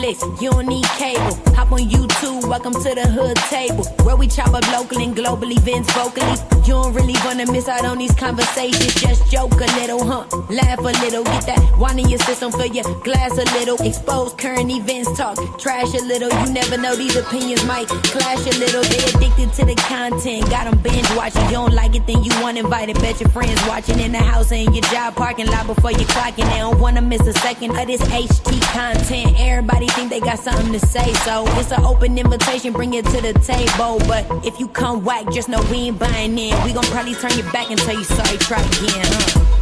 Netflix, you don't need cable. Hop on YouTube, welcome to the hood table, where we chop up local and global events vocally. You don't really wanna miss out on these conversations. Just joke a little, laugh a little, get that wine in your system, fill your glass a little, expose current events, talk trash a little. You never know, these opinions might clash a little. They addicted to the content, got them binge watching. You don't like it, then you want invited. Bet your friends watching in the house and your job parking lot before you clocking. They don't wanna miss a second of this HT content. Everybody think they got something to say, so it's an open invitation, bring it to the table. But if you come whack, just know we ain't buying in. We gon' probably turn your back and tell you sorry, try again,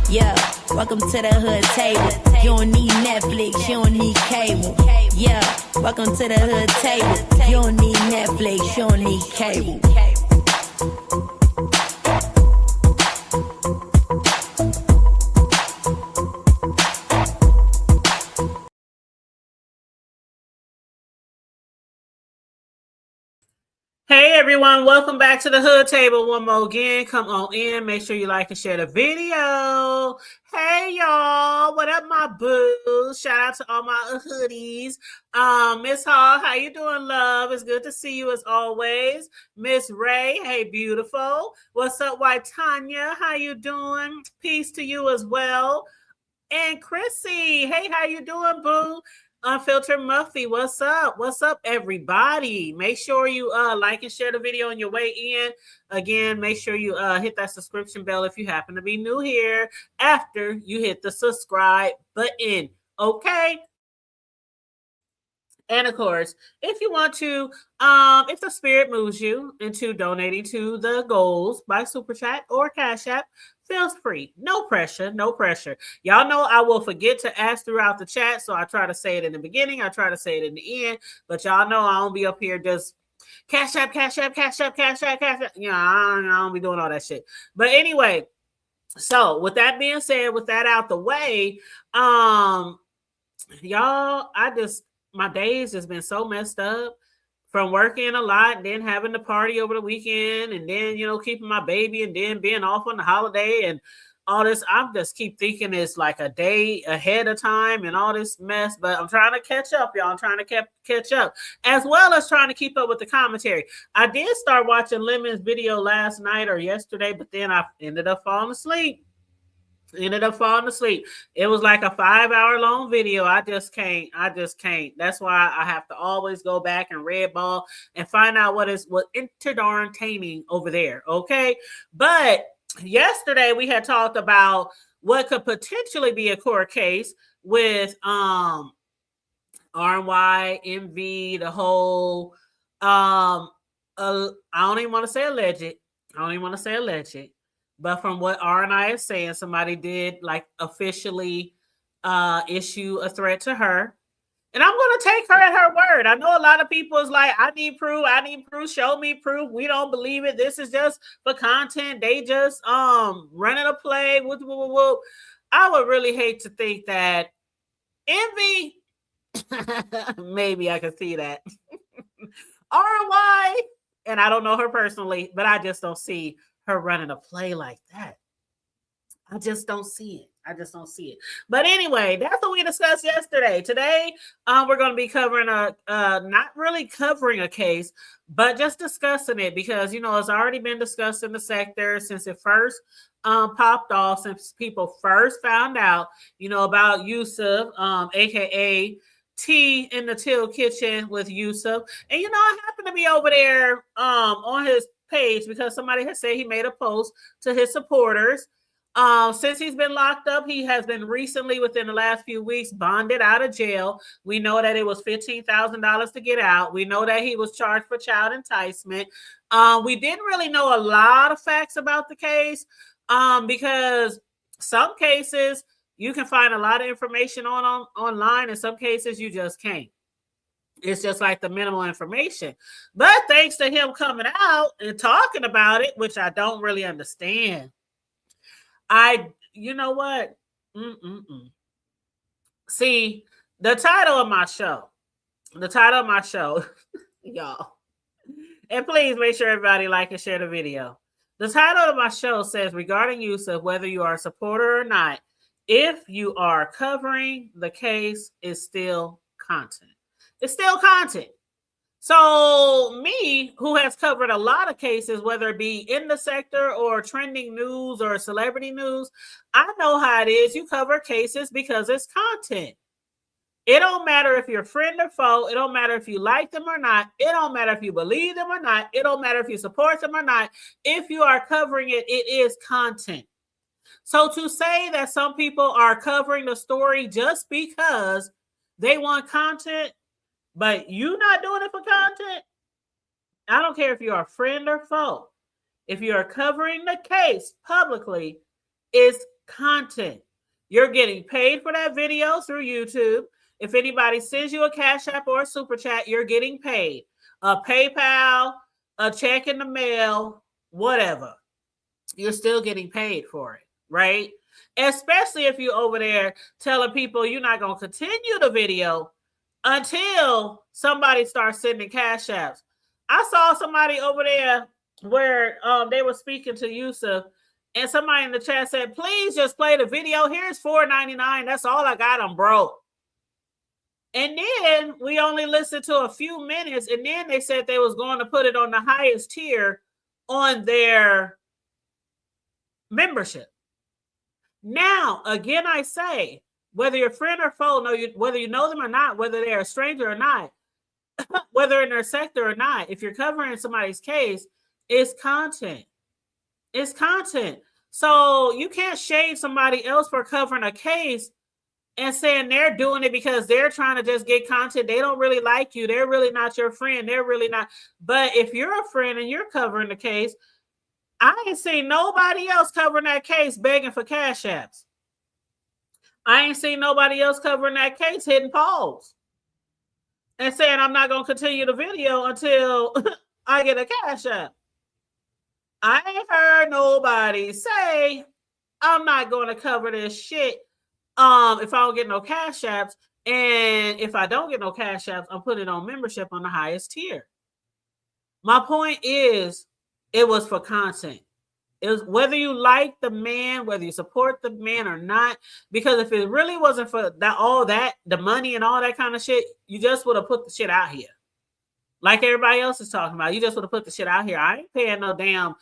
Yeah, welcome to the hood table. You don't need Netflix, you don't need cable. Yeah, welcome to the hood table. You don't need Netflix, you don't need cable. Hey everyone, welcome back to the Hood Table one more again. Come on in, make sure you like and share the video. Hey y'all, what up my boos? Shout out to all my hoodies. Miss Hall, how you doing, love? It's good to see you as always. Miss Ray, hey beautiful. What's up, White Tanya? How you doing? Peace to you as well. And Chrissy, hey, how you doing, boo? Unfiltered Muffy, what's up? What's up, everybody? Make sure you like and share the video on your way in. Again, make sure you hit that subscription bell if you happen to be new here after you hit the subscribe button. Okay? And of course, if you want to, if the spirit moves you into donating to the goals by Super Chat or Cash App, feels free. No pressure, no pressure. Y'all know I will forget to ask throughout the chat, so I try to say it in the beginning. I try to say it in the end, but y'all know I don't be up here just Cash App, Cash App, Cash App, Cash App, Cash App. Yeah, I don't be doing all that shit. But anyway, so with that being said, with that out the way, y'all, my days has been so messed up from working a lot and then having the party over the weekend and then, keeping my baby and then being off on the holiday and all this. I'm just keep thinking it's like a day ahead of time and all this mess, but I'm trying to catch up, y'all. I'm trying to catch up as well as trying to keep up with the commentary. I did start watching Lemon's video last night or yesterday, but then I ended up falling asleep. It was like a 5-hour long video. I just can't. That's why I have to always go back and red ball and find out what entertaining over there. Okay. But yesterday we had talked about what could potentially be a court case with RNY, MV, the whole I don't even want to say alleged. But from what RNI is saying, somebody did officially issue a threat to her. And I'm going to take her at her word. I know a lot of people is like, I need proof, show me proof. We don't believe it. This is just for content. They just running a play. Whoop, whoop, whoop. I would really hate to think that Envy, maybe I could see that. RY, and I don't know her personally, but I just don't see her running a play like that. I just don't see it. But anyway, that's what we discussed yesterday. Today, we're going to be covering not really covering a case, but just discussing it because, it's already been discussed in the sector since it first popped off, since people first found out, about Yusuf, aka Tea in the Till Kitchen with Yusuf. And, I happen to be over there on his page because somebody has said he made a post to his supporters. Since he's been locked up, he has been recently, within the last few weeks, bonded out of jail. We know that it was $15,000 to get out. We know that he was charged for child enticement. We didn't really know a lot of facts about the case because some cases you can find a lot of information online, and some cases you just can't. It's just like the minimal information. But thanks to him coming out and talking about it, which I don't really understand. You know what? See, the title of my show, y'all, and please make sure everybody like and share the video. The title of my show says, regarding Yusuf, whether you are a supporter or not, if you are covering the case, is still content. It's still content. So me, who has covered a lot of cases, whether it be in the sector or trending news or celebrity news, I know how it is. You cover cases because it's content. It don't matter if you're friend or foe. It don't matter if you like them or not. It don't matter if you believe them or not. It don't matter if you support them or not. If you are covering it, it is content. So to say that some people are covering the story just because they want content, but you not doing it for content, I don't care if you're a friend or foe. If you're covering the case publicly, it's content. You're getting paid for that video through YouTube. If anybody sends you a Cash App or a Super Chat, you're getting paid. A PayPal, a check in the mail, whatever. You're still getting paid for it, right? Especially if you're over there telling people you're not going to continue the video until somebody starts sending Cash Apps. I saw somebody over there where they were speaking to Yusuf, and somebody in the chat said, please just play the video. Here's $4.99. That's all I got. I'm broke. And then we only listened to a few minutes, and then they said they was going to put it on the highest tier on their membership. Now, again, I say, whether you're friend or foe, whether you know them or not, whether they're a stranger or not, whether in their sector or not, if you're covering somebody's case, it's content. It's content. So you can't shade somebody else for covering a case and saying they're doing it because they're trying to just get content. They don't really like you. They're really not your friend. They're really not. But if you're a friend and you're covering the case, I ain't seen nobody else covering that case begging for Cash Apps. I ain't seen nobody else covering that case hitting pause and saying, I'm not going to continue the video until I get a Cash App. I ain't heard nobody say, I'm not going to cover this shit if I don't get no Cash Apps. And if I don't get no Cash Apps, I'm putting it on membership on the highest tier. My point is, it was for content. It was whether you like the man, whether you support the man or not. Because if it really wasn't for that, the money and all that kind of shit, you just would have put the shit out here. Like everybody else is talking about. You just would have put the shit out here. I ain't paying no damn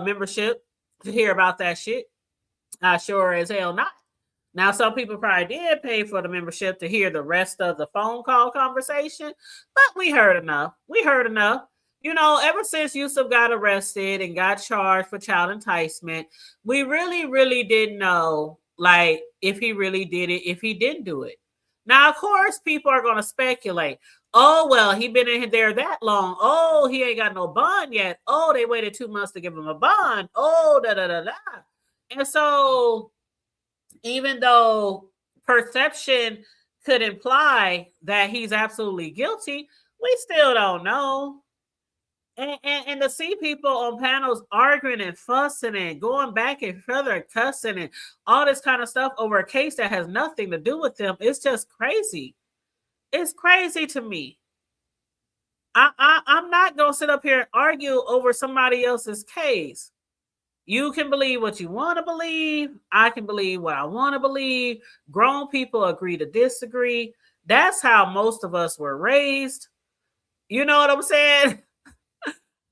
membership to hear about that shit. I sure as hell not. Now, some people probably did pay for the membership to hear the rest of the phone call conversation, but we heard enough. You know, ever since Yusuf got arrested and got charged for child enticement, we really, really didn't know, like, if he really did it, if he didn't do it. Now, of course, people are going to speculate. Oh, well, he been in there that long. Oh, he ain't got no bond yet. Oh, they waited 2 months to give him a bond. Oh, da-da-da-da. And so, even though perception could imply that he's absolutely guilty, we still don't know. And to see people on panels arguing and fussing and going back and further and cussing and all this kind of stuff over a case that has nothing to do with them, it's just crazy. It's crazy to me. I'm not going to sit up here and argue over somebody else's case. You can believe what you want to believe. I can believe what I want to believe. Grown people agree to disagree. That's how most of us were raised. You know what I'm saying?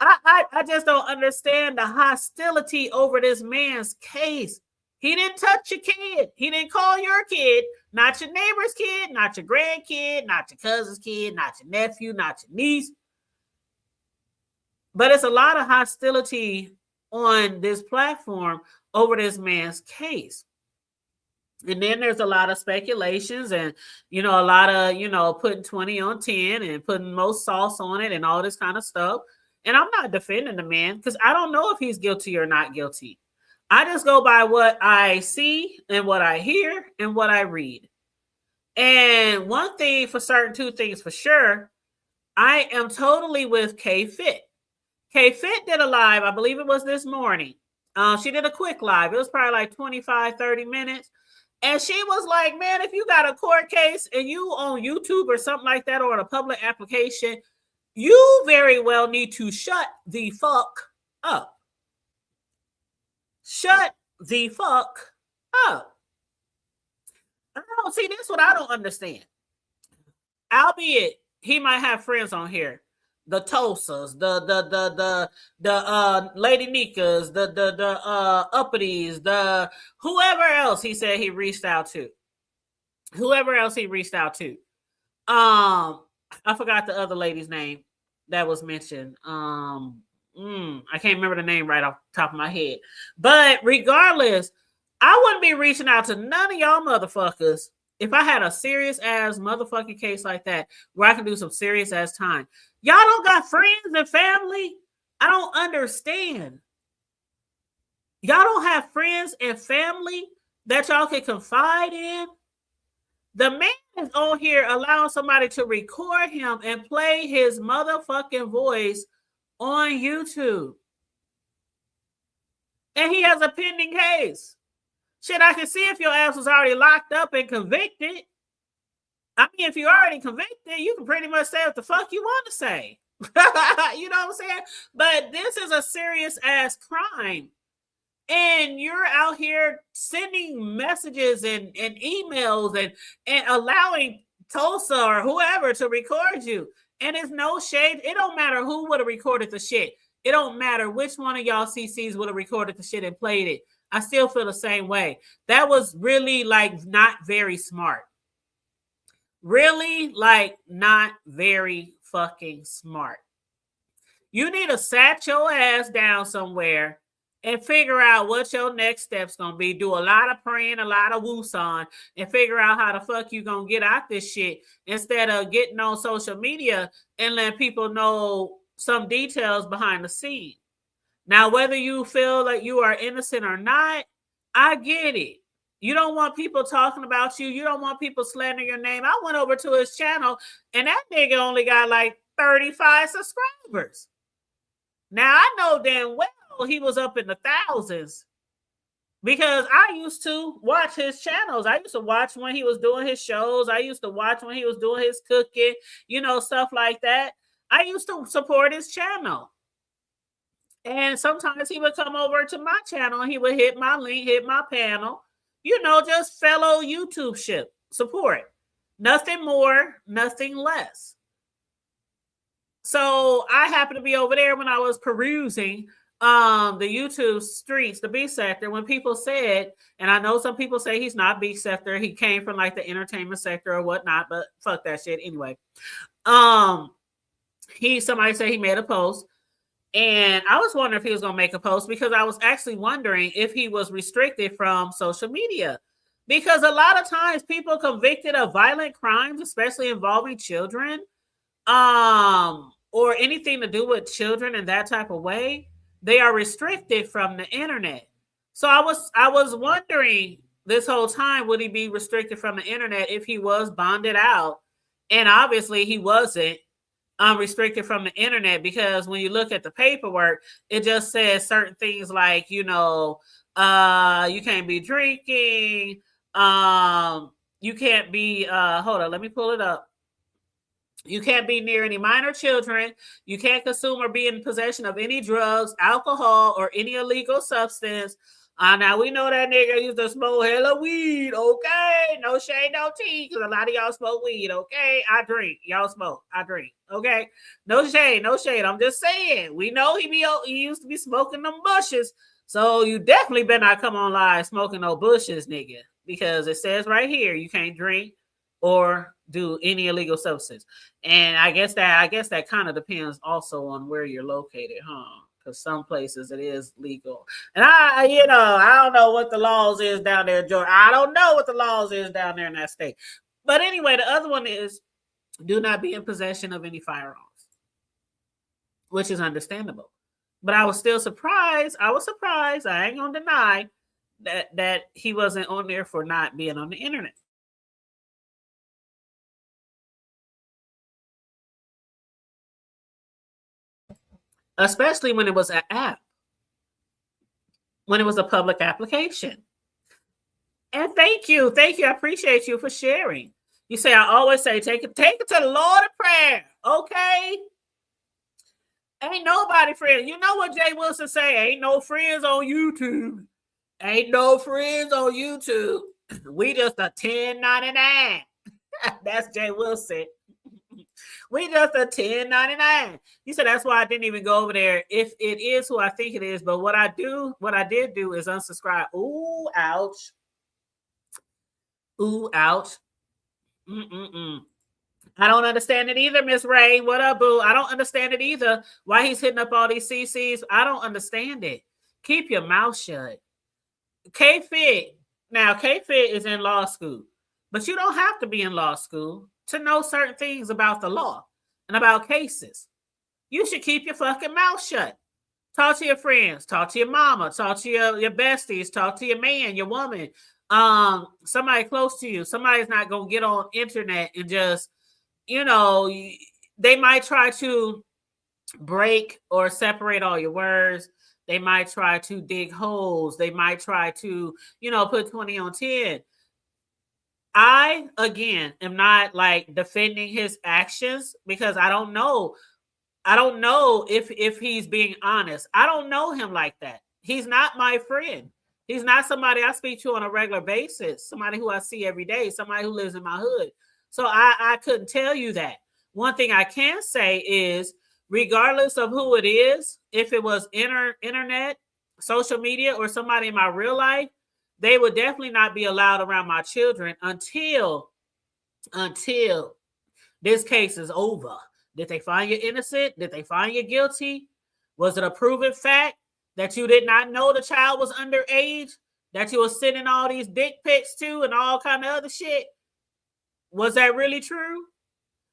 I just don't understand the hostility over this man's case. He didn't touch your kid. He didn't call your kid, not your neighbor's kid, not your grandkid, not your cousin's kid, not your nephew, not your niece. But it's a lot of hostility on this platform over this man's case. And then there's a lot of speculations and, a lot of, putting 20 on 10 and putting most sauce on it and all this kind of stuff. And I'm not defending the man because I don't know if he's guilty or not guilty. I just go by what I see and what I hear and what I read. And one thing for certain, two things for sure, I am totally with K-Fit. K-Fit did a live, I believe it was this morning. She did a quick live. It was probably like 25, 30 minutes. And she was like, man, if you got a court case and you on YouTube or something like that or on a public application, you very well need to shut the fuck up. Shut the fuck up. I don't see this what I don't understand. Albeit he might have friends on here. The Tulsas, the Lady Nikas, the Uppities, the whoever else he said he reached out to. Whoever else he reached out to. I forgot the other lady's name that was mentioned. I can't remember the name right off the top of my head. But regardless, I wouldn't be reaching out to none of y'all motherfuckers if I had a serious ass motherfucking case like that where I can do some serious ass time. Y'all don't got friends and family? I don't understand. Y'all don't have friends and family that y'all can confide in? The man is on here allowing somebody to record him and play his motherfucking voice on YouTube. And he has a pending case. Shit, I can see if your ass was already locked up and convicted. I mean, if you're already convicted, you can pretty much say what the fuck you want to say. You know what I'm saying? But this is a serious ass crime. And you're out here sending messages and emails and allowing Tulsa or whoever to record you. And it's no shade. It don't matter who would have recorded the shit. It don't matter which one of y'all CCs would have recorded the shit and played it. I still feel the same way. That was really like not very smart. Really like not very fucking smart. You need to sat your ass down somewhere and figure out what your next step's gonna be. Do a lot of praying, a lot of woo-son, and figure out how the fuck you gonna get out this shit instead of getting on social media and letting people know some details behind the scene. Now, whether you feel like you are innocent or not, I get it. You don't want people talking about you. You don't want people slandering your name. I went over to his channel, and that nigga only got like 35 subscribers. Now, I know damn well he was up in the thousands because I used to watch his channels. I used to watch when he was doing his shows. I used to watch when he was doing his cooking, stuff like that. I used to support his channel. And sometimes he would come over to my channel and he would hit my link, hit my panel, just fellow YouTube shit support. Nothing more, nothing less. So I happened to be over there when I was perusing the YouTube streets, the B sector, when people said, and I know some people say he's not B sector, he came from like the entertainment sector or whatnot, but fuck that shit anyway. Somebody said he made a post. And I was wondering if he was going to make a post because I was actually wondering if he was restricted from social media. Because a lot of times people convicted of violent crimes, especially involving children, or anything to do with children in that type of way, they are restricted from the internet. So I was wondering this whole time, would he be restricted from the internet if he was bonded out? And obviously he wasn't. Restricted from the internet because when you look at the paperwork, it just says certain things like, you can't be drinking. You can't be, hold on, let me pull it up. You can't be near any minor children. You can't consume or be in possession of any drugs, alcohol, or any illegal substance. Now we know that nigga used to smoke hella weed, okay? No shade, no tea, because a lot of y'all smoke weed, okay? I drink, y'all smoke, I drink, okay? No shade, no shade. I'm just saying, we know he used to be smoking them bushes, so you definitely better not come on live smoking no bushes, nigga, because it says right here you can't drink or do any illegal substance. And I guess that kind of depends also on where you're located, huh? Because some places it is legal. And I don't know what the laws is down there in Georgia. I don't know what the laws is down there in that state. But anyway, the other one is do not be in possession of any firearms, which is understandable. But I was still surprised. I ain't gonna deny that he wasn't on there for not being on the internet. Especially when it was an app, when it was a public application. And thank you. I appreciate you for sharing. You say, I always say, take it to the Lord in prayer, okay? Ain't nobody friends. You know what Jay Wilson say? Ain't no friends on YouTube. Ain't no friends on YouTube. We just a 1099. That's Jay Wilson. We just a 10.99. You said that's why I didn't even go over there. If it is who I think it is, but what I did do is unsubscribe. Ooh, ouch. Ooh, ouch. Mm-mm-mm. I don't understand it either, Miss Ray. What up, boo? I don't understand it either. Why he's hitting up all these CCs? I don't understand it. Keep your mouth shut. K-Fit. Now, K-Fit is in law school, but you don't have to be in law school to know certain things about the law and about cases. You should keep your fucking mouth shut. Talk to your friends, talk to your mama, talk to your besties, talk to your man, your woman, somebody close to you. Somebody's not gonna get on internet and just, they might try to break or separate all your words. They might try to dig holes. They might try to, put 20 on 10. I, again, am not like defending his actions because I don't know. I don't know if he's being honest. I don't know him like that. He's not my friend. He's not somebody I speak to on a regular basis, somebody who I see every day, somebody who lives in my hood. So I couldn't tell you that. One thing I can say is, regardless of who it is, if it was internet, social media, or somebody in my real life, they would definitely not be allowed around my children until this case is over. Did they find you innocent? Did they find you guilty? Was it a proven fact that you did not know the child was underage? That you were sending all these dick pics to and all kind of other shit? Was that really true?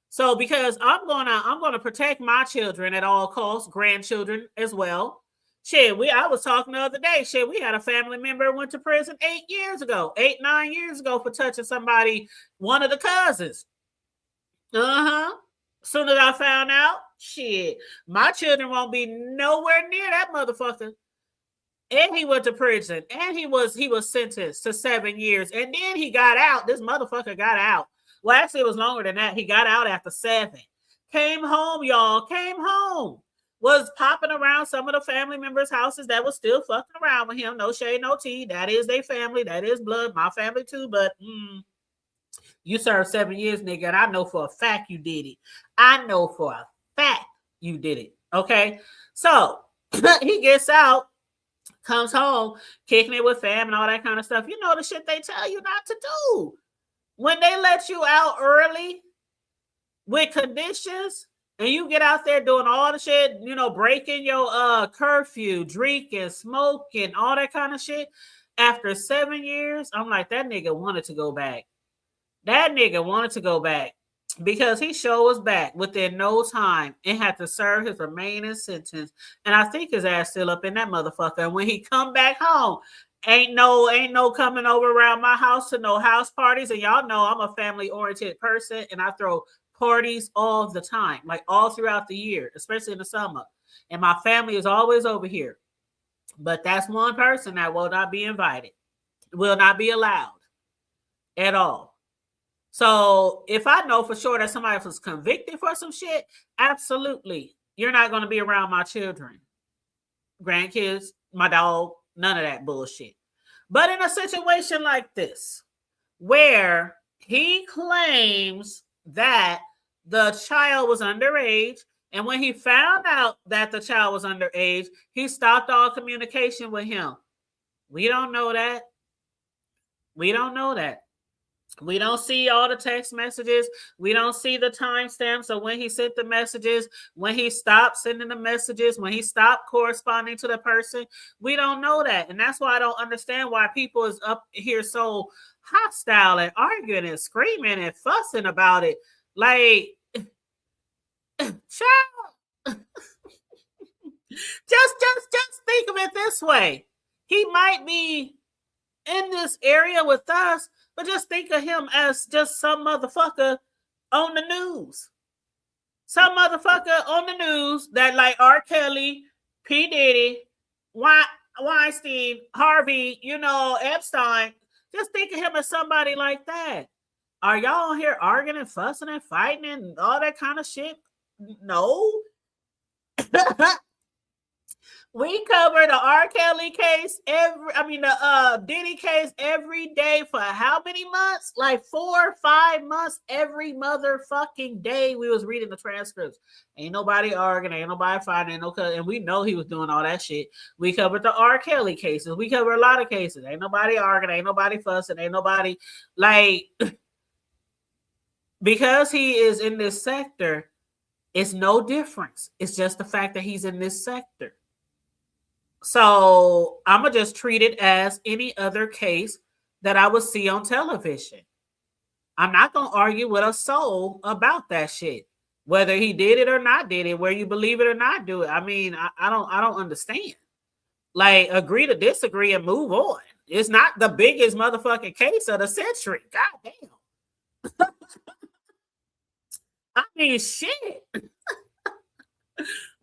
So because I'm gonna protect my children at all costs, grandchildren as well. Shit, I was talking the other day. Shit, we had a family member went to prison 9 years ago for touching somebody, one of the cousins. Soon as I found out, shit, my children won't be nowhere near that motherfucker. And he went to prison, and he was sentenced to 7 years, and then he got out. This motherfucker got out. Well, actually, it was longer than that. He got out after 7. Came home, y'all. Came home. Was popping around some of the family members' houses that was still fucking around with him. No shade, no tea. That is their family. That is blood. My family too. But you served 7 years, nigga, and I know for a fact you did it. I know for a fact you did it. Okay? So he gets out, comes home, kicking it with fam and all that kind of stuff. You know the shit they tell you not to do. When they let you out early with conditions and you get out there doing all the shit, breaking your curfew, drinking, smoking, all that kind of shit, after 7 years, I'm like, that nigga wanted to go back. That nigga wanted to go back because he sure was back within no time and had to serve his remaining sentence. And I think his ass still up in that motherfucker. And when he come back home, ain't no coming over around my house to no house parties. And y'all know I'm a family-oriented person, and I throw parties all the time, like all throughout the year, especially in the summer. And my family is always over here. But that's one person that will not be invited, will not be allowed at all. So if I know for sure that somebody was convicted for some shit, absolutely, you're not going to be around my children, grandkids, my dog, none of that bullshit. But in a situation like this, where he claims that the child was underage, and when he found out that the child was underage, he stopped all communication with him. We don't know that. We don't know that. We don't see all the text messages. We don't see the timestamps of when he sent the messages, when he stopped sending the messages, when he stopped corresponding to the person. We don't know that. And that's why I don't understand why people is up here so hostile and arguing and screaming and fussing about it. Like, child, just think of it this way. He might be in this area with us, but just think of him as just some motherfucker on the news. Some motherfucker on the news that like R. Kelly, P. Diddy, Weinstein, Harvey, Epstein. Just think of him as somebody like that. Are y'all on here arguing and fussing and fighting and all that kind of shit? No. We cover the R. Kelly case the Diddy case every day for how many months? Like 4 or 5 months. Every motherfucking day we was reading the transcripts. Ain't nobody arguing, ain't nobody fighting, and we know he was doing all that shit. We covered the R. Kelly cases. We covered a lot of cases. Ain't nobody arguing, ain't nobody fussing, ain't nobody like because he is in this sector, it's no difference. It's just the fact that he's in this sector. So I'm going to just treat it as any other case that I would see on television. I'm not going to argue with a soul about that shit. Whether he did it or not did it, where you believe it or not do it. I mean, I don't understand. Like, agree to disagree and move on. It's not the biggest motherfucking case of the century. God damn. I mean, shit.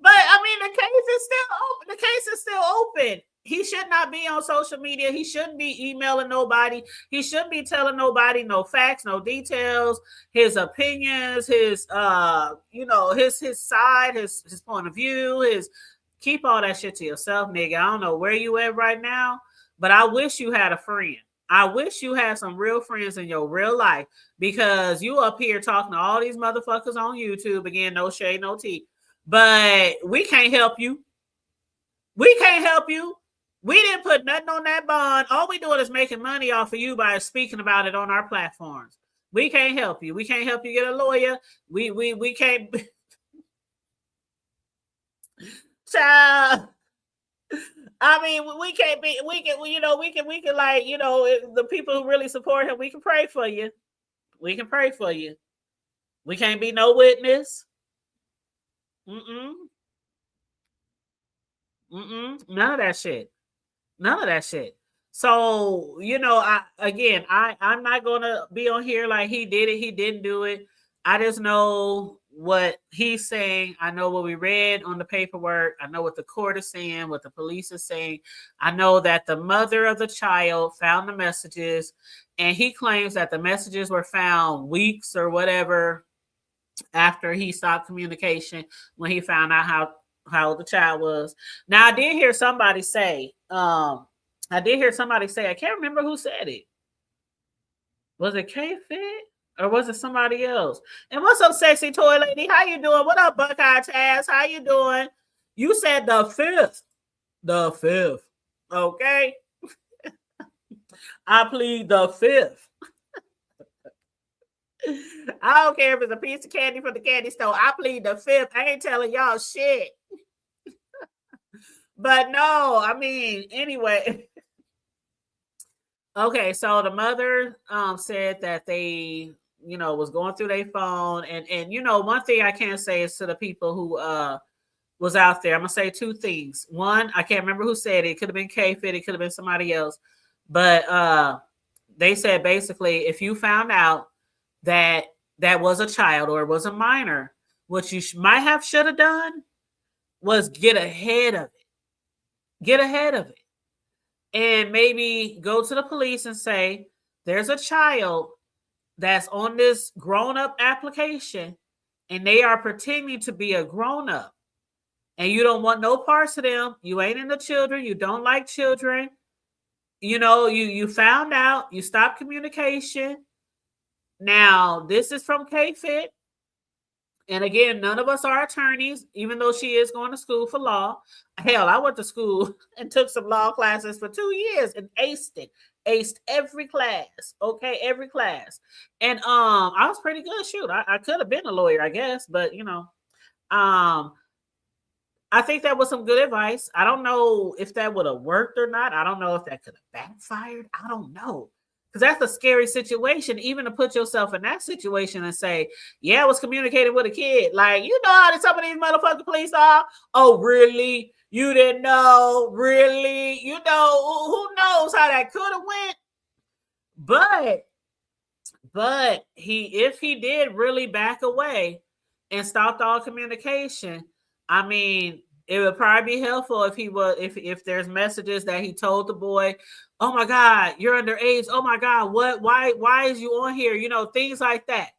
But I mean, the case is still open. The case is still open. He should not be on social media. He shouldn't be emailing nobody. He shouldn't be telling nobody no facts, no details, his opinions, his his side, his point of view, keep all that shit to yourself, nigga. I don't know where you at right now, but I wish you had a friend. I wish you had some real friends in your real life, because you up here talking to all these motherfuckers on YouTube. Again, no shade, no tea. But we can't help you. We can't help you. We didn't put nothing on that bond. All we doing is making money off of you by speaking about it on our platforms. We can't help you. We can't help you get a lawyer. We can't. Child. I mean, we can't be. We can like, the people who really support him. We can pray for you. We can pray for you. We can't be no witness. None of that shit. None of that shit. So, I'm not gonna be on here like he did it, he didn't do it. I just know what he's saying. I know what we read on the paperwork. I know what the court is saying, what the police is saying. I know that the mother of the child found the messages, and he claims that the messages were found weeks or whatever after he stopped communication, when he found out how old the child was. Now, I did hear somebody say, I can't remember who said it. Was it K-Fit or was it somebody else? And what's up, sexy toy lady? How you doing? What up, Buckeye Taz? How you doing? You said the fifth. The fifth. Okay. I plead the fifth. I don't care if it's a piece of candy from the candy store. I plead the fifth. I ain't telling y'all shit. But no, I mean, anyway. Okay, so the mother said that they, was going through their phone. And one thing I can say is to the people who was out there, I'm going to say two things. One, I can't remember who said it. It could have been K-Fit. It could have been somebody else. But they said basically, if you found out that was a child or it was a minor, what you should have done was get ahead of it. Get ahead of it. And maybe go to the police and say, there's a child that's on this grown-up application and they are pretending to be a grown-up. And you don't want no parts of them. You ain't into children. You don't like children. You found out. You stopped communication. Now, this is from K-Fit. And again, none of us are attorneys, even though she is going to school for law. Hell, I went to school and took some law classes for 2 years and aced it. Aced every class. Okay, every class. And I was pretty good. Shoot, I could have been a lawyer, I guess. But, I think that was some good advice. I don't know if that would have worked or not. I don't know if that could have backfired. I don't know. Because that's a scary situation, even to put yourself in that situation and say, yeah, I was communicating with a kid. Like, how some of these motherfucking police are? Oh, really? You didn't know? Really? Who knows how that could have went? But if he did really back away and stopped all communication, I mean, it would probably be helpful if there's messages that he told the boy, oh my God, you're underage. Oh my God, what? Why is you on here? Things like that.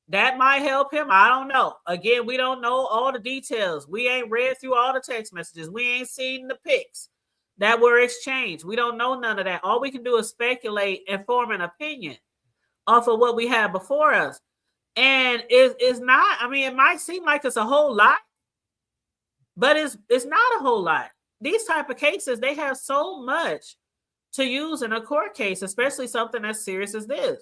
That might help him. I don't know. Again, we don't know all the details. We ain't read through all the text messages. We ain't seen the pics that were exchanged. We don't know none of that. All we can do is speculate and form an opinion off of what we have before us. And it's not, I mean, it might seem like it's a whole lot, but it's not a whole lot. These type of cases, they have so much to use in a court case, especially something as serious as this.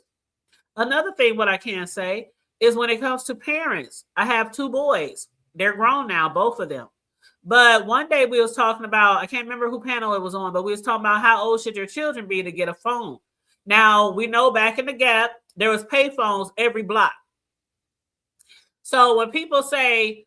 Another thing, what I can say is when it comes to parents, I have 2 boys. They're grown now, both of them. But one day we was talking about, I can't remember who panel it was on, but we was talking about how old should your children be to get a phone. Now, we know back in the Gap, there was pay phones every block. So when people say,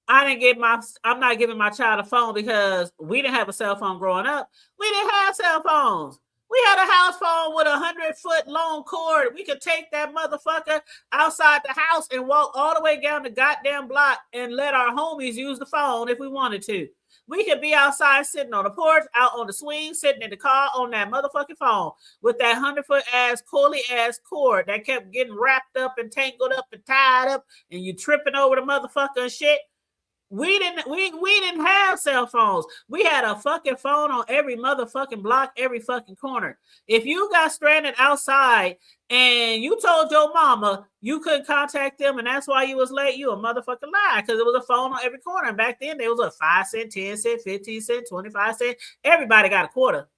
I'm not giving my child a phone because we didn't have a cell phone growing up. We didn't have cell phones. We had a house phone with 100-foot long cord. We could take that motherfucker outside the house and walk all the way down the goddamn block and let our homies use the phone if we wanted to. We could be outside sitting on the porch, out on the swing, sitting in the car on that motherfucking phone with that 100-foot ass, coily ass cord that kept getting wrapped up and tangled up and tied up and you tripping over the motherfucker and shit. We didn't have cell phones. We had a fucking phone on every motherfucking block, every fucking corner. If you got stranded outside and you told your mama you couldn't contact them and that's why you was late, you a motherfucking lie, because it was a phone on every corner. And back then there was a 5 cent, 10 cent, 15 cent, 25 cent. Everybody got a quarter.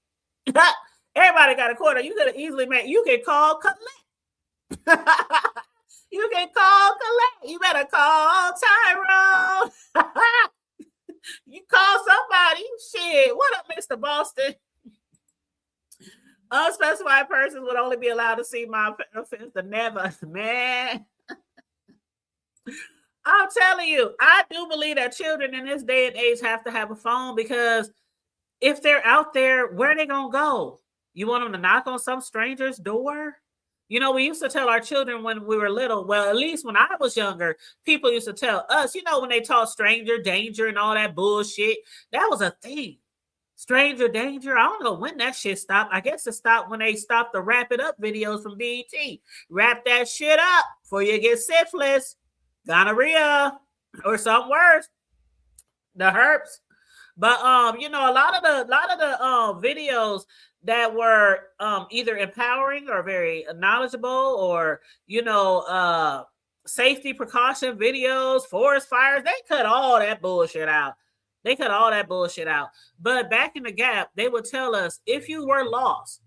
Everybody got a quarter. You could have easily made, you could call collect. You can call collect. You better call Tyrone. You call somebody. Shit. What up, Mr. Boston? Unspecified persons would only be allowed to see my offense. Never, man. I'm telling you, I do believe that children in this day and age have to have a phone, because if they're out there, where are they gonna go? You want them to knock on some stranger's door? You know, we used to tell our children when we were little, well, at least when I was younger, people used to tell us, you know, when they taught stranger danger and all that bullshit, that was a thing. Stranger danger. I don't know when that shit stopped. I guess it stopped when they stopped the Wrap It Up videos from BET. Wrap that shit up before you get syphilis, gonorrhea, or something worse, the herpes. But you know, a lot of the videos that were either empowering or very knowledgeable, or, you know, safety precaution videos, forest fires, they cut all that bullshit out. But back in the Gap, they would tell us, if you were lost,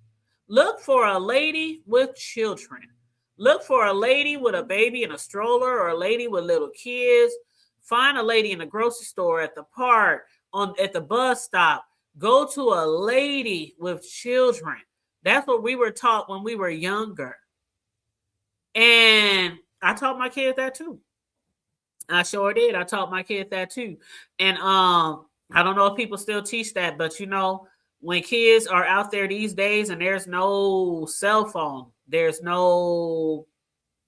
look for a lady with children. Look for a lady with a baby in a stroller, or a lady with little kids. Find a lady in the grocery store, at the park, at the bus stop. Go to a lady with children. That's what we were taught when we were younger. And I taught my kids that too. I sure did. I taught my kids that too. And I don't know if people still teach that, but you know, when kids are out there these days and there's no cell phone, there's no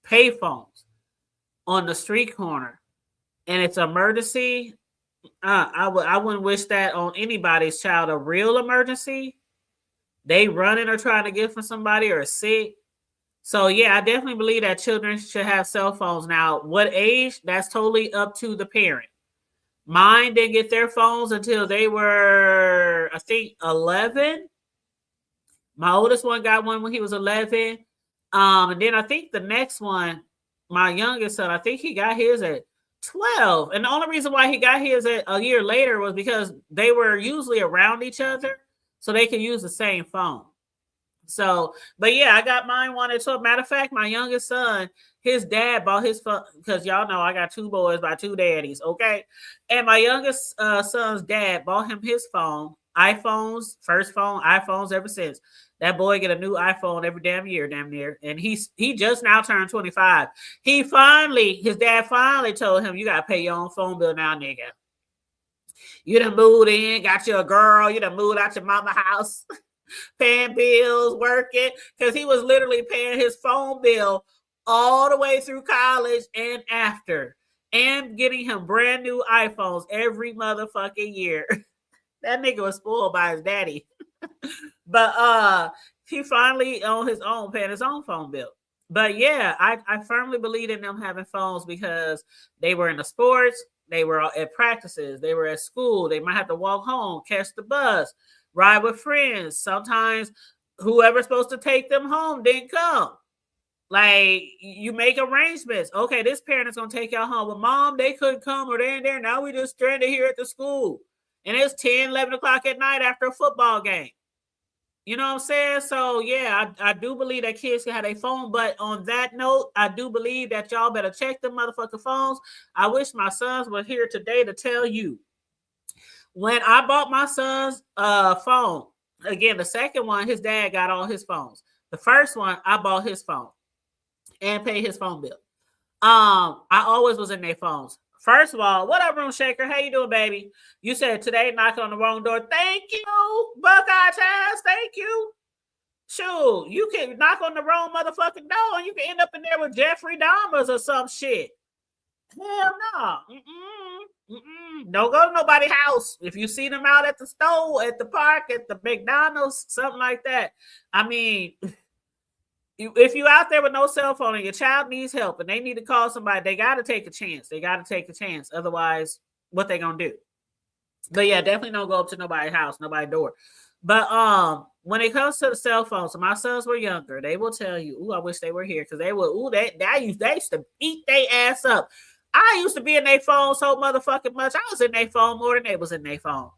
pay phones on the street corner, and it's emergency, I wouldn't wish that on anybody's child. A real emergency, they running or trying to get from somebody, or sick. So yeah, I definitely believe that children should have cell phones. Now, what age? That's totally up to the parent. Mine didn't get their phones until they were, I think, 11. My oldest one got one when he was 11. And then I think the next one, my youngest son, I think he got his at 12. And the only reason why he got his a year later was because they were usually around each other, so they could use the same phone. So, but yeah, I got mine one at 12. Matter of fact, my youngest son, his dad bought his phone, because y'all know I got 2 boys by 2 daddies, okay? And my youngest son's dad bought him his phone, iPhones, first phone, iPhones ever since. That boy get a new iPhone every damn year, damn near. And he just now turned 25. His dad finally told him, you got to pay your own phone bill now, nigga. You done moved in, got you a girl, you done moved out your mama house, paying bills, working, because he was literally paying his phone bill all the way through college and after, and getting him brand new iPhones every motherfucking year. That nigga was spoiled by his daddy. But he finally on his own paying his own phone bill. But yeah, I firmly believe in them having phones because they were in the sports, they were at practices, they were at school, they might have to walk home, catch the bus, ride with friends. Sometimes whoever's supposed to take them home didn't come. Like you make arrangements. Okay, this parent is gonna take y'all home. But mom, they couldn't come or they ain't there. Now we just stranded here at the school. And it's 10, 11 o'clock at night after a football game. You know what I'm saying? So yeah, I do believe that kids can have a phone. But on that note, I do believe that y'all better check the motherfucking phones. I wish my sons were here today to tell you. When I bought my son's phone, again, the second one, his dad got all his phones. The first one, I bought his phone and paid his phone bill. I always was in their phones. First of all, what up, Room Shaker? How you doing, baby? You said today knocking on the wrong door. Thank you, Buckeye Taz. Thank you. Shoot, you can knock on the wrong motherfucking door and you can end up in there with Jeffrey Dahmers or some shit. Hell no. Don't go to nobody's house. If you see them out at the store, at the park, at the McDonald's, something like that. I mean, if you out there with no cell phone and your child needs help and they need to call somebody, they got to take a chance. They got to take a chance. Otherwise, what they gonna do? But yeah, definitely don't go up to nobody's house, nobody's door. But when it comes to the cell phones, so my sons were younger, they will tell you, "Ooh, I wish they were here," because they will. They used to beat their ass up. I used to be in their phone so motherfucking much. I was in their phone more than they was in their phone.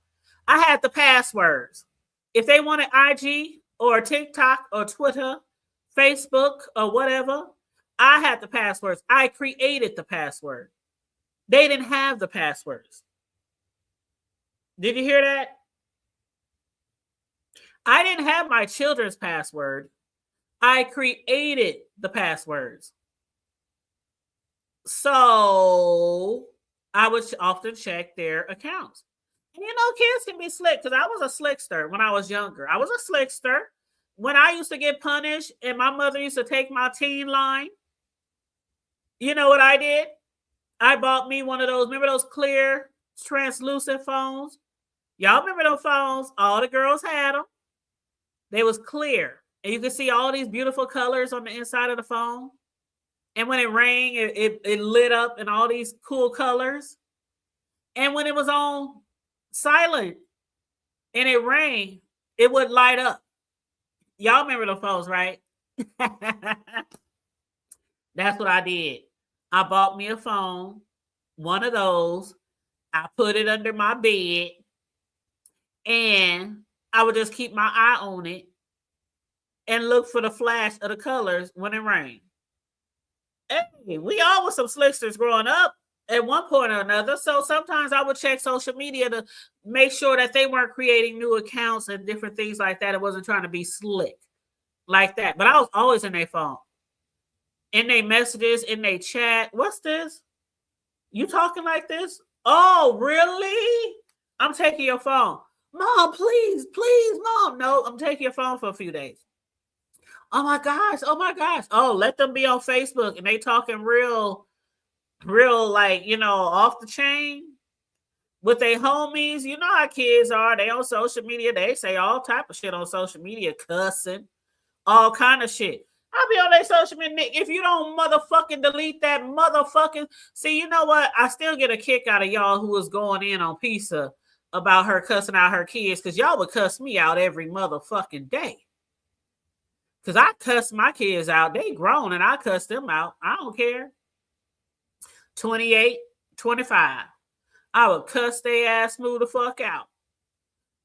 I had the passwords. If they wanted IG or TikTok or Twitter, Facebook or whatever, I had the passwords. I created the password. They didn't have the passwords. Did you hear that? I didn't have my children's password. I created the passwords. So I would often check their accounts. And kids can be slick because I was a slickster when I was younger. I was a slickster. When I used to get punished and my mother used to take my teen line, you know what I did? I bought me one of those, remember those clear, translucent phones? Y'all remember those phones? All the girls had them. They was clear. And you could see all these beautiful colors on the inside of the phone. And when it rang, it lit up in all these cool colors. And when it was on silent and it rang, it would light up. Y'all remember the phones, right? That's what I did. I bought me a phone, one of those. I put it under my bed. And I would just keep my eye on it and look for the flash of the colors when it rained. Hey, we all were some slicksters growing up at one point or another. So sometimes I would check social media to make sure that they weren't creating new accounts and different things like that. It wasn't trying to be slick like that. But I was always in their phone, in their messages, in their chat. What's this? You talking like this? Oh, really? I'm taking your phone. Mom, please, Mom. No, I'm taking your phone for a few days. Oh my gosh. Oh, let them be on Facebook and they talking real like, off the chain with their homies. You know how kids are. They on social media. They say all type of shit on social media, cussing, all kind of shit. I'll be on their social media. If you don't motherfucking delete that motherfucking... See, you know what? I still get a kick out of y'all who was going in on Pizza about her cussing out her kids, because y'all would cuss me out every motherfucking day. Because I cuss my kids out. They grown and I cuss them out. I don't care. 28, 25. I would cuss their ass smooth the fuck out.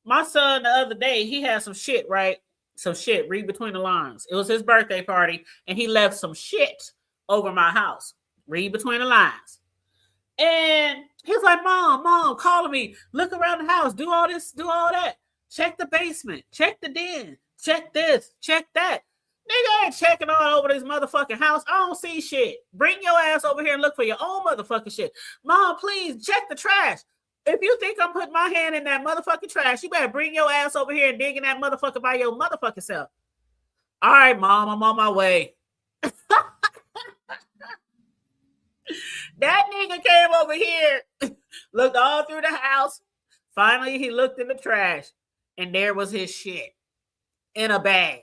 My son the other day, he had some shit, right? Some shit, read between the lines. It was his birthday party and he left some shit over my house. Read between the lines. And he was like, Mom, calling me. Look around the house. Do all this, do all that. Check the basement. Check the den. Check this. Check that. Nigga ain't checking all over this motherfucking house. I don't see shit. Bring your ass over here and look for your own motherfucking shit. Mom, please check the trash. If you think I'm putting my hand in that motherfucking trash, you better bring your ass over here and dig in that motherfucker by your motherfucking self. All right, Mom, I'm on my way. That nigga came over here, looked all through the house. Finally, he looked in the trash, and there was his shit in a bag.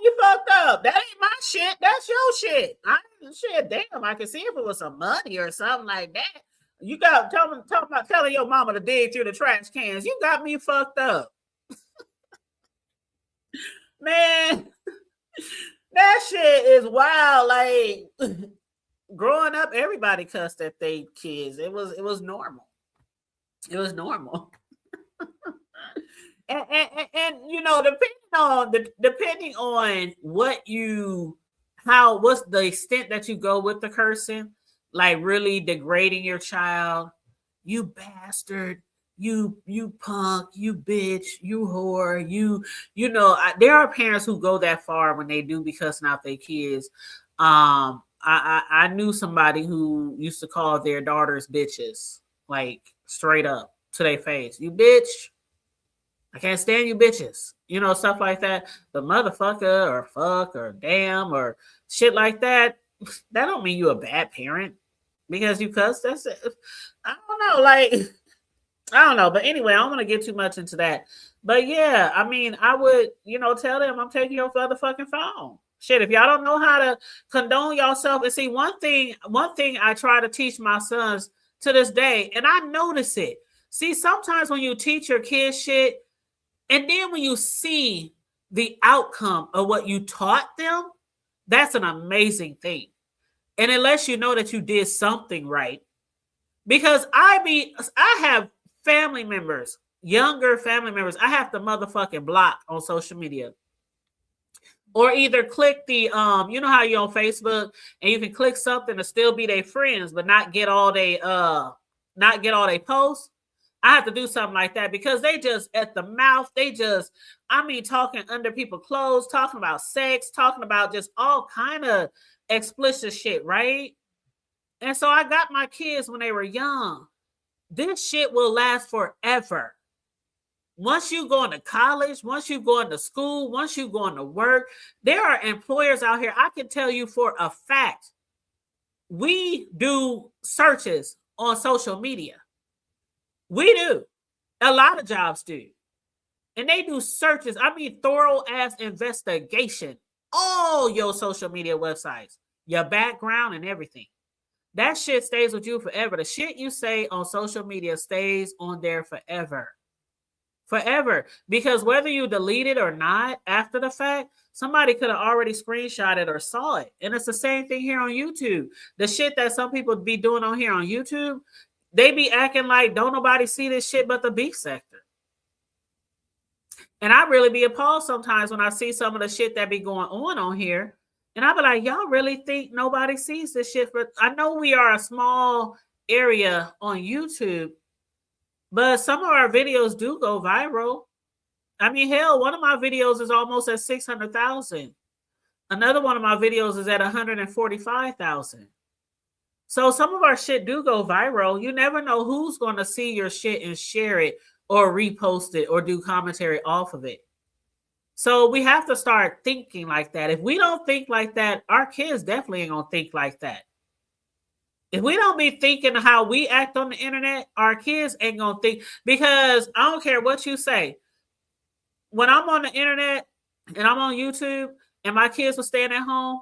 you fucked up. That ain't my shit. That's your shit. Shit, damn, I can see if it was some money or something like that. You got talking about telling your mama to dig through the trash cans. You got me fucked up. Man, that shit is wild. Like growing up, everybody cussed at their kids. It was normal. It was normal. And you know, depending on what's the extent that you go with the cursing, like really degrading your child, you bastard, you punk, you bitch, you whore, you know, there are parents who go that far when they do be cussing out their kids. I knew somebody who used to call their daughters bitches, like straight up to their face. You bitch. I can't stand you bitches. You know, stuff like that. The motherfucker or fuck or damn or shit like that. That don't mean you a bad parent because you cuss. That's it. I don't know. Like, I don't know. But anyway, I don't want to get too much into that. But yeah, I mean, I would, you know, tell them I'm taking your motherfucking phone. Shit, if y'all don't know how to condone yourself, and see, one thing I try to teach my sons to this day, and I notice it. See, sometimes when you teach your kids shit, and then when you see the outcome of what you taught them, that's an amazing thing. And it lets you know that you did something right. Because I have family members, younger family members, I have to motherfucking block on social media. Or either click the you know how you're on Facebook and you can click something to still be their friends, but not get all they posts. I have to do something like that because they just at the mouth, talking under people's clothes, talking about sex, talking about just all kind of explicit shit, right? And so I got my kids when they were young. This shit will last forever. Once you go into college, once you go into school, once you go into work, there are employers out here. I can tell you for a fact, we do searches on social media. We do. A lot of jobs do. And they do searches. I mean, thorough ass investigation. All your social media websites, your background and everything. That shit stays with you forever. The shit you say on social media stays on there forever. Forever. Because whether you delete it or not after the fact, somebody could have already screenshotted or saw it. And it's the same thing here on YouTube. The shit that some people be doing on here on YouTube, they be acting like don't nobody see this shit but the beef sector. And I really be appalled sometimes when I see some of the shit that be going on here. And I be like, y'all really think nobody sees this shit? But I know we are a small area on YouTube, but some of our videos do go viral. I mean, hell, one of my videos is almost at 600,000. Another one of my videos is at 145,000. So some of our shit do go viral. You never know who's going to see your shit and share it or repost it or do commentary off of it. So we have to start thinking like that. If we don't think like that, our kids definitely ain't going to think like that. If we don't be thinking how we act on the internet, our kids ain't going to think. Because I don't care what you say. When I'm on the internet and I'm on YouTube and my kids were staying at home,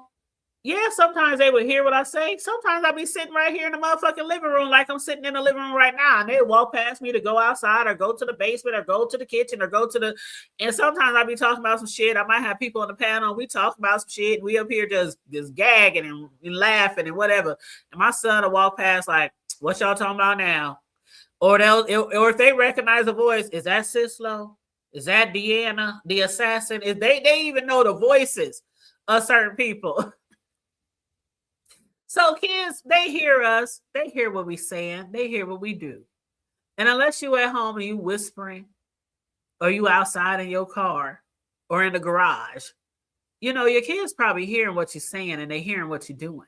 yeah, sometimes they would hear what I say. Sometimes I'll be sitting right here in the motherfucking living room like I'm sitting in the living room right now. And they walk past me to go outside or go to the basement or go to the kitchen or go to the... And sometimes I'll be talking about some shit. I might have people on the panel. We talk about some shit. We up here just gagging and laughing and whatever. And my son will walk past like, what y'all talking about now? Or if they recognize a voice, is that Sislo? Is that Deanna, the assassin? Is they even know the voices of certain people. So kids, they hear us. They hear what we saying. They hear what we do. And unless you at home and you whispering, or you outside in your car, or in the garage, you know, your kids probably hearing what you're saying and they hearing what you're doing.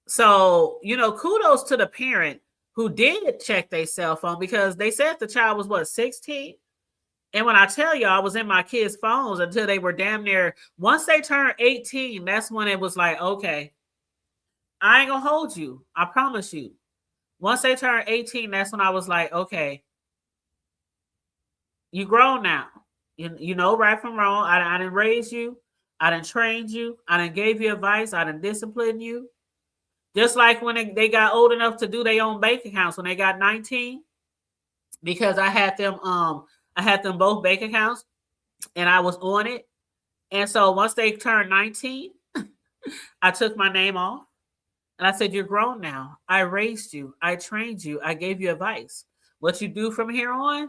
So, you know, kudos to the parent who did check their cell phone because they said the child was, what, 16? And when I tell you, I was in my kids' phones until they were damn near, once they turned 18, that's when it was like, okay, I ain't gonna hold you. I promise you. Once they turned 18, that's when I was like, okay, you grown now. You know right from wrong. I didn't raise you. I didn't train you. I didn't gave you advice. I didn't discipline you. Just like when they got old enough to do their own bank accounts when they got 19, because I had them both bank accounts and I was on it. And so once they turned 19, I took my name off and I said, "You're grown now. I raised you. I trained you. I gave you advice. What you do from here on,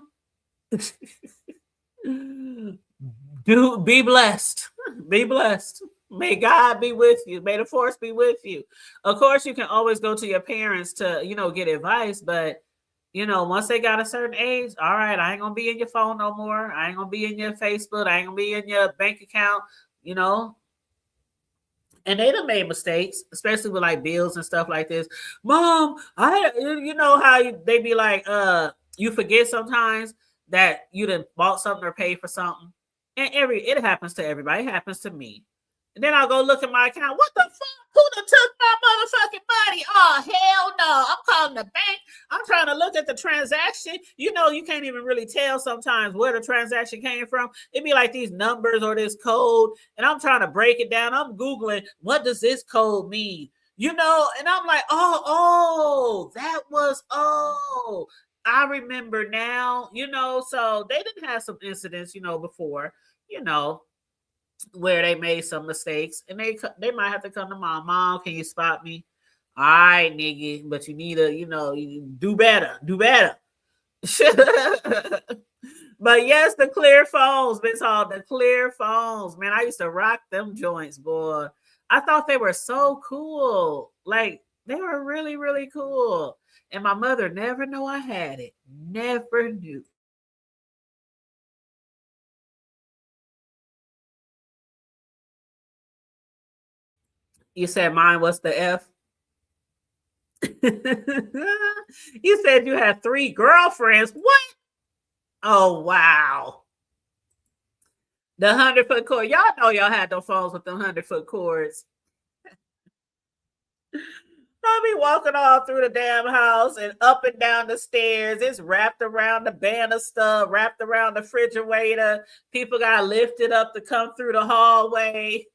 do be blessed. Be blessed. May God be with you. May the force be with you." Of course, you can always go to your parents to, get advice, but once they got a certain age, all right, I ain't gonna be in your phone no more. I ain't gonna be in your Facebook. I ain't gonna be in your bank account, you know. And they done made mistakes, especially with like bills and stuff like this. Mom, you know how they be like, you forget sometimes that you done bought something or paid for something. And it happens to everybody. It happens to me. And then I'll go look at my account. What the fuck? Who done took my motherfucking money? Oh, hell no. I'm calling the bank. I'm trying to look at the transaction. You can't even really tell sometimes where the transaction came from. It'd be like these numbers or this code, and I'm trying to break it down. I'm Googling, what does this code mean? And I'm like, that was, I remember now, so they didn't have some incidents, before, you know, where they made some mistakes, and they might have to come to mom. Can you spot me? All right, nigga, but you need to, you do better. But yes, the clear phones, Miss Hall, the clear phones, man. I used to rock them joints, boy. I thought they were so cool. Like, they were really, really cool. And my mother never knew I had it. Never knew. You said mine was the F. You said you had 3 girlfriends. What? Oh, wow. The 100-foot cord. Y'all know y'all had those phones with the 100-foot cords. I'll be walking all through the damn house and up and down the stairs. It's wrapped around the banister, wrapped around the refrigerator. People got lifted up to come through the hallway.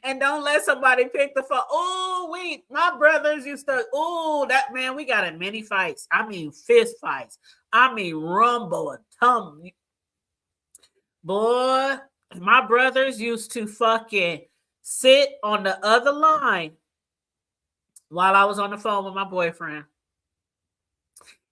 And don't let somebody pick the phone. Oh, wait, my brothers used to. Oh, that man, we got in many fights. I mean, fist fights. I mean, rumble and tum. Boy, my brothers used to fucking sit on the other line while I was on the phone with my boyfriend.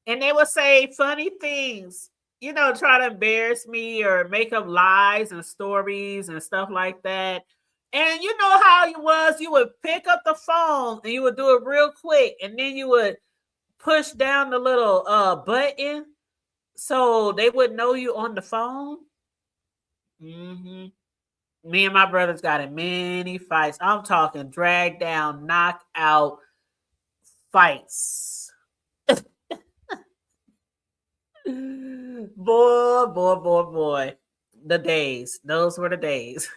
And they would say funny things, try to embarrass me or make up lies and stories and stuff like that. And you know how you was, you would pick up the phone and you would do it real quick, and then you would push down the little button so they would know you on the phone. Mm-hmm. Me and my brothers got in many fights. I'm talking drag down, knock out fights. Boy. The days. Those were the days.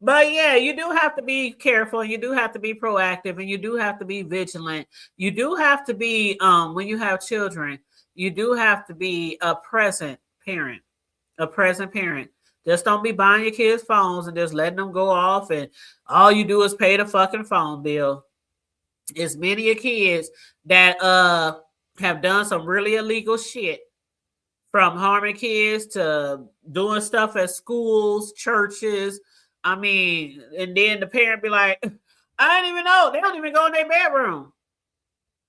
But yeah, you do have to be careful. You do have to be proactive, and you do have to be vigilant. You do have to be, when you have children, you do have to be a present parent. A present parent. Just don't be buying your kids phones and just letting them go off, and all you do is pay the fucking phone bill. It's many of kids that have done some really illegal shit, from harming kids to doing stuff at schools, churches. I mean, and then the parent be like, I didn't even know. They don't even go in their bedroom.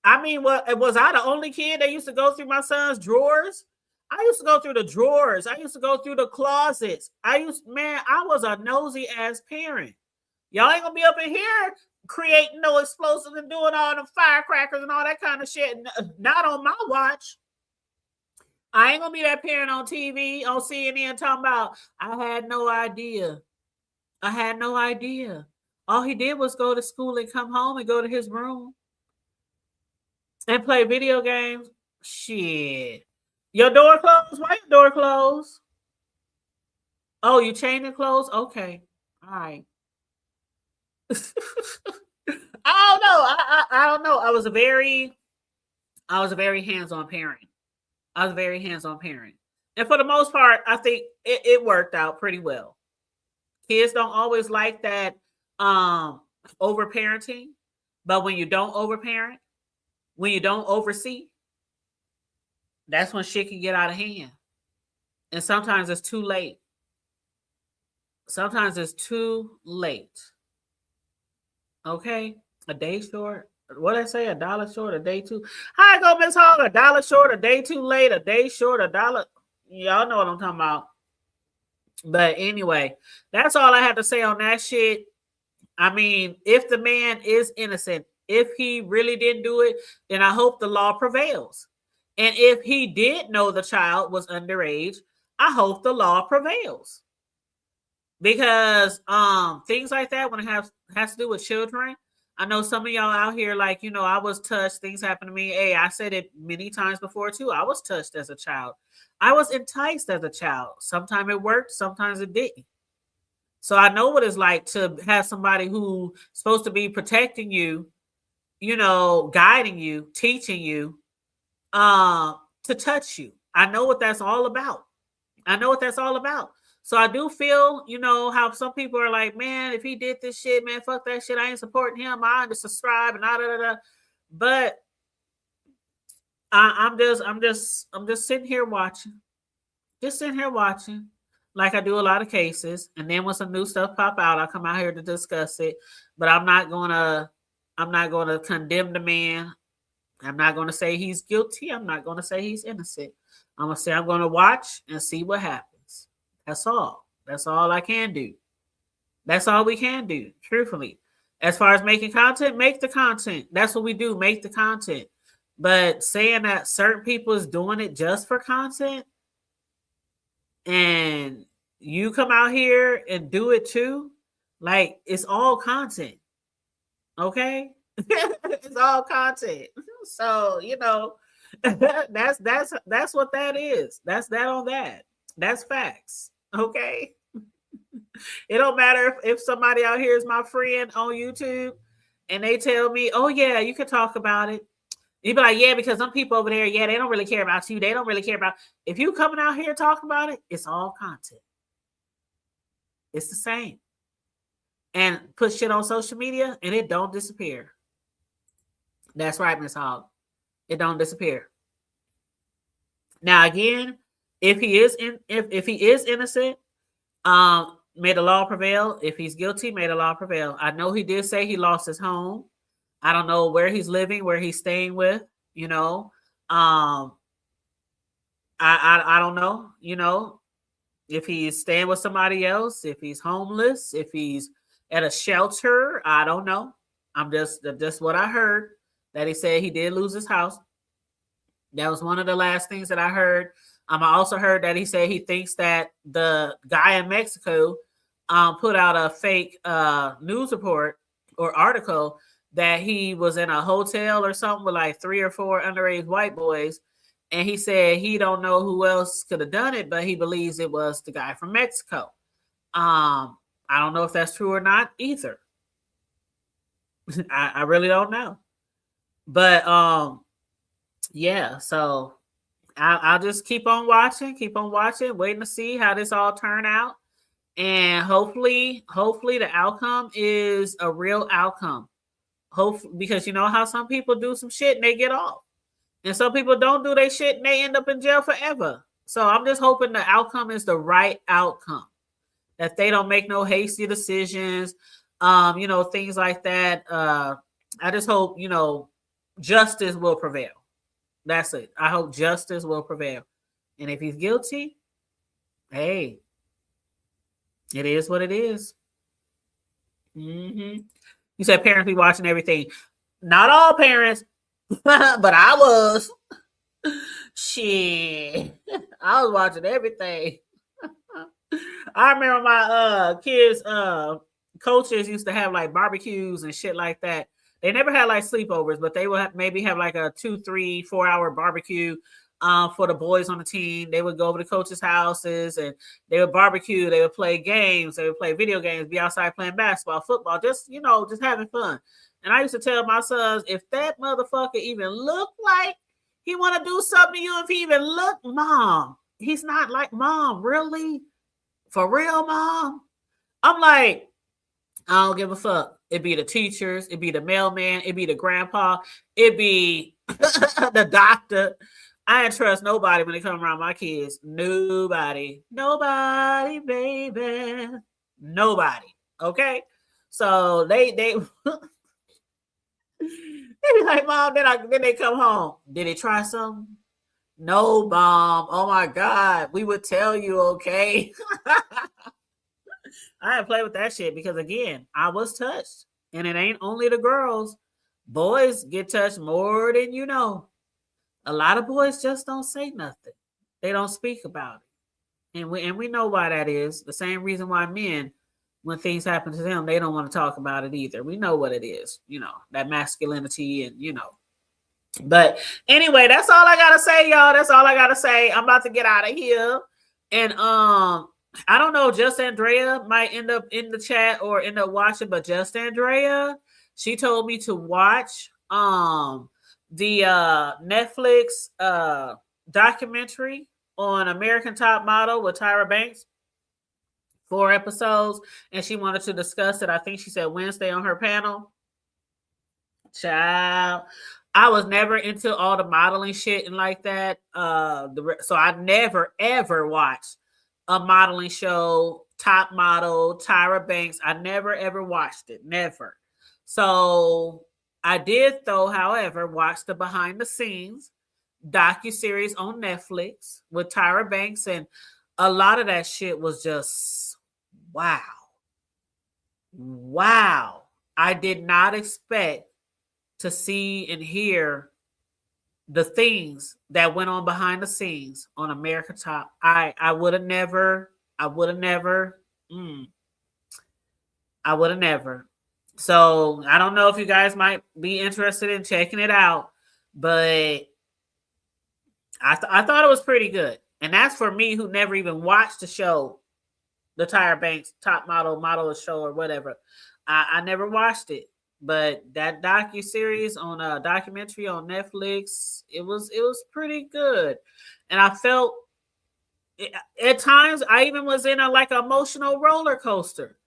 I mean, what was I the only kid that used to go through my son's drawers? I used to go through the drawers. I used to go through the closets. I was a nosy ass parent. Y'all ain't gonna be up in here creating no explosives and doing all the firecrackers and all that kind of shit. Not on my watch. I ain't gonna be that parent on TV, on CNN, talking about, I had no idea. I had no idea. All he did was go to school and come home and go to his room and play video games. Shit. Your door closed? Why your door closed? Oh, you chained it closed? Okay. All right. I don't know. I don't know. I was a very hands-on parent. I was a very hands-on parent. And for the most part, I think it worked out pretty well. Kids don't always like that overparenting, but when you don't overparent, when you don't oversee, that's when shit can get out of hand. And sometimes it's too late. Sometimes it's too late. Okay? A day short. What did I say? $1 short, a day too. How I go, Miss Hog? $1 short, a day too late, a day short, $1. Y'all know what I'm talking about. But anyway, that's all I have to say on that shit. I mean, if the man is innocent, if he really didn't do it, then I hope the law prevails. And if he did know the child was underage, I hope the law prevails. Because things like that, when it has to do with children, I know some of y'all out here, like, I was touched, things happen to me. Hey, I said it many times before too. I was touched as a child. I was enticed as a child. Sometimes it worked, sometimes it didn't. So I know what it's like to have somebody who's supposed to be protecting you, guiding you, teaching you, to touch you. I know what that's all about. So I do feel, how some people are like, man, if he did this shit, man, fuck that shit. I ain't supporting him. I unsubscribe and da. But I'm just sitting here watching. Just sitting here watching, like I do a lot of cases. And then when some new stuff pop out, I'll come out here to discuss it. But I'm not gonna condemn the man. I'm not gonna say he's guilty. I'm not gonna say he's innocent. I'm gonna say I'm gonna watch and see what happens. That's all. That's all I can do. That's all we can do, truthfully. As far as making content, make the content. That's what we do, make the content. But saying that certain people is doing it just for content, and you come out here and do it too, like, it's all content. Okay? It's all content. So, that's what that is. That's that on that. That's facts. Okay? It don't matter if somebody out here is my friend on YouTube and they tell me, oh yeah, you can talk about it. You be like, yeah, because some people over there, yeah, they don't really care about you. They don't really care about. If you coming out here talking about it, it's all content. It's the same. And put shit on social media and it don't disappear. That's right, Miss Hogg. It don't disappear. Now again, if he is innocent, may the law prevail. If he's guilty, may the law prevail. I know he did say he lost his home. I don't know where he's living, where he's staying with, I don't know, if he's staying with somebody else, if he's homeless, if he's at a shelter, I don't know. I'm just what I heard, that he said he did lose his house. That was one of the last things that I heard. I also heard that he said he thinks that the guy in Mexico put out a fake news report or article that he was in a hotel or something with like 3 or 4 underage white boys. And he said he don't know who else could have done it, but he believes it was the guy from Mexico. I don't know if that's true or not either. I really don't know. But yeah, so I'll just keep on watching, waiting to see how this all turn out. And hopefully the outcome is a real outcome. Hopefully, because you know how some people do some shit and they get off. And some people don't do their shit and they end up in jail forever. So I'm just hoping the outcome is the right outcome. That they don't make no hasty decisions, things like that. I just hope, justice will prevail. That's it. I hope justice will prevail. And if he's guilty, hey, it is what it is. Mm-hmm. You said parents be watching everything. Not all parents, but I was. Shit. I was watching everything. I remember my kids' coaches used to have like barbecues and shit like that. They never had like sleepovers, but they would maybe have like a 2, 3, 4 hour barbecue for the boys on the team. They would go over to coaches' houses and they would barbecue. They would play games. They would play video games, be outside playing basketball, football, just having fun. And I used to tell my sons, if that motherfucker even look like he want to do something to you, if he even look, Mom, he's not like, Mom, really? For real, Mom? I'm like, I don't give a fuck. It be the teachers, it be the mailman, it be the grandpa, it be the doctor. I ain't trust nobody when they come around my kids. Nobody. Nobody, baby. Nobody. Okay? So they they be like, Mom, then they come home. Did they try something? No, Mom. Oh my God. We would tell you, okay? I didn't play with that shit because again, I was touched. And it ain't only the girls. Boys get touched more than you know. A lot of boys just don't say nothing. They don't speak about it. And we know why that is. The same reason why men, when things happen to them, they don't want to talk about it either. We know what it is, that masculinity and But anyway, that's all I gotta say, y'all. That's all I gotta say. I'm about to get out of here. And I don't know, just Andrea might end up in the chat or end up watching, but just Andrea, she told me to watch the Netflix documentary on American Top Model with Tyra Banks. 4 episodes, and she wanted to discuss it. I think she said Wednesday on her panel. Child, I was never into all the modeling shit and like that. So I never ever watched a modeling show, Top Model, Tyra Banks. I never ever watched it. Never. So I did, though, however, watch the behind the scenes docuseries on Netflix with Tyra Banks, and a lot of that shit was just wow. Wow. I did not expect to see and hear the things that went on behind the scenes on America Top. I would have never. So I don't know if you guys might be interested in checking it out, but I thought it was pretty good. And that's for me who never even watched the show, the Tyra Banks Top Model show or whatever. I never watched it. But that docuseries on a documentary on Netflix, it was pretty good. And I felt at times I even was in a like emotional roller coaster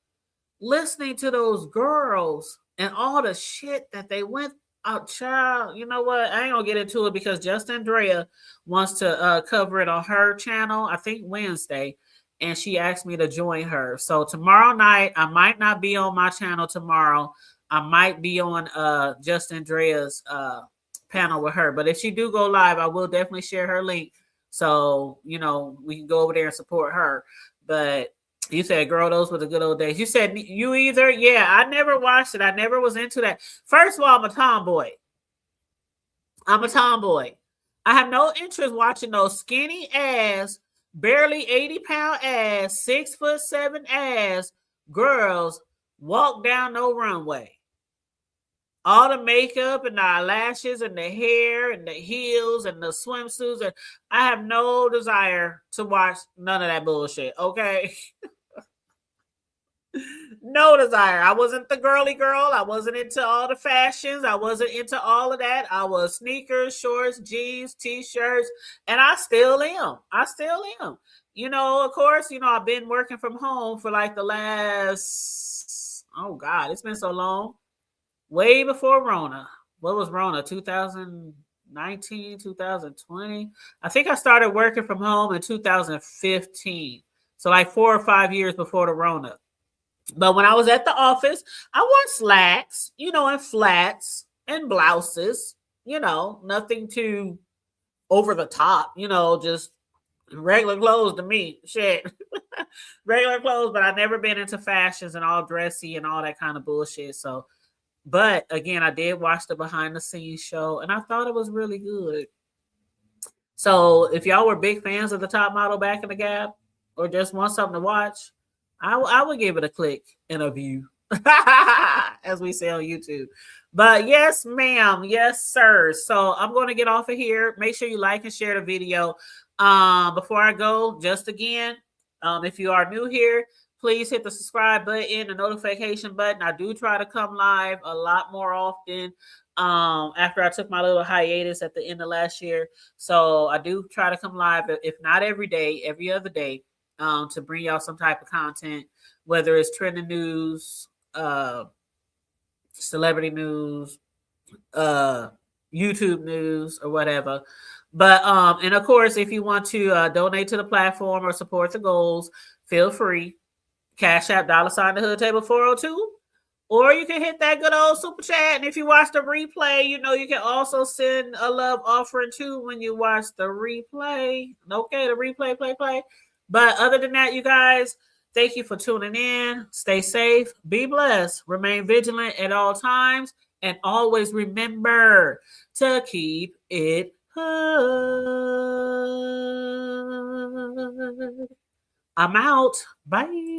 listening to those girls and all the shit that they went out. Child, you know what? I ain't gonna get into it because just Andrea wants to cover it on her channel, I think Wednesday. And she asked me to join her. So tomorrow night, I might not be on my channel tomorrow. I might be on just Andrea's panel with her. But if she do go live, I will definitely share her link. So, we can go over there and support her. But you said, girl, those were the good old days. You said you either? Yeah, I never watched it. I never was into that. First of all, I'm a tomboy. I have no interest watching those skinny ass, barely 80-pound ass, 6'7" ass girls walk down no runway. All the makeup and the eyelashes and the hair and the heels and the swimsuits. And I have no desire to watch none of that bullshit. Okay. No desire. I wasn't the girly girl. I wasn't into all the fashions. I wasn't into all of that. I was sneakers, shorts, jeans, t-shirts, and I still am. Of course, I've been working from home for like the last, oh God, it's been so long. Way before Rona. What was Rona? 2019, 2020? I think I started working from home in 2015. So like 4 or 5 years before the Rona. But when I was at the office, I wore slacks, and flats and blouses, nothing too over the top, just regular clothes to me. Shit. Regular clothes, but I've never been into fashions and all dressy and all that kind of bullshit. So, but again, I did watch the behind the scenes show and I thought it was really good. So if y'all were big fans of the Top Model back in the gap or just want something to watch, I would give it a click and a view, as we say on YouTube. But yes, ma'am. Yes, sir. So I'm going to get off of here. Make sure you like and share the video. Before I go, just again, if you are new here, please hit the subscribe button, the notification button. I do try to come live a lot more often. after I took my little hiatus at the end of last year. So I do try to come live, if not every day, every other day, to bring y'all some type of content, whether it's trending news, celebrity news, YouTube news, or whatever. But and of course, if you want to donate to the platform or support the goals, feel free. Cash App $the Hood Table 402. Or you can hit that good old super chat. And if you watch the replay, you know you can also send a love offering too when you watch the replay. Okay, the replay, play. But other than that, you guys, thank you for tuning in. Stay safe, be blessed, remain vigilant at all times, and always remember to keep it hood. I'm out. Bye.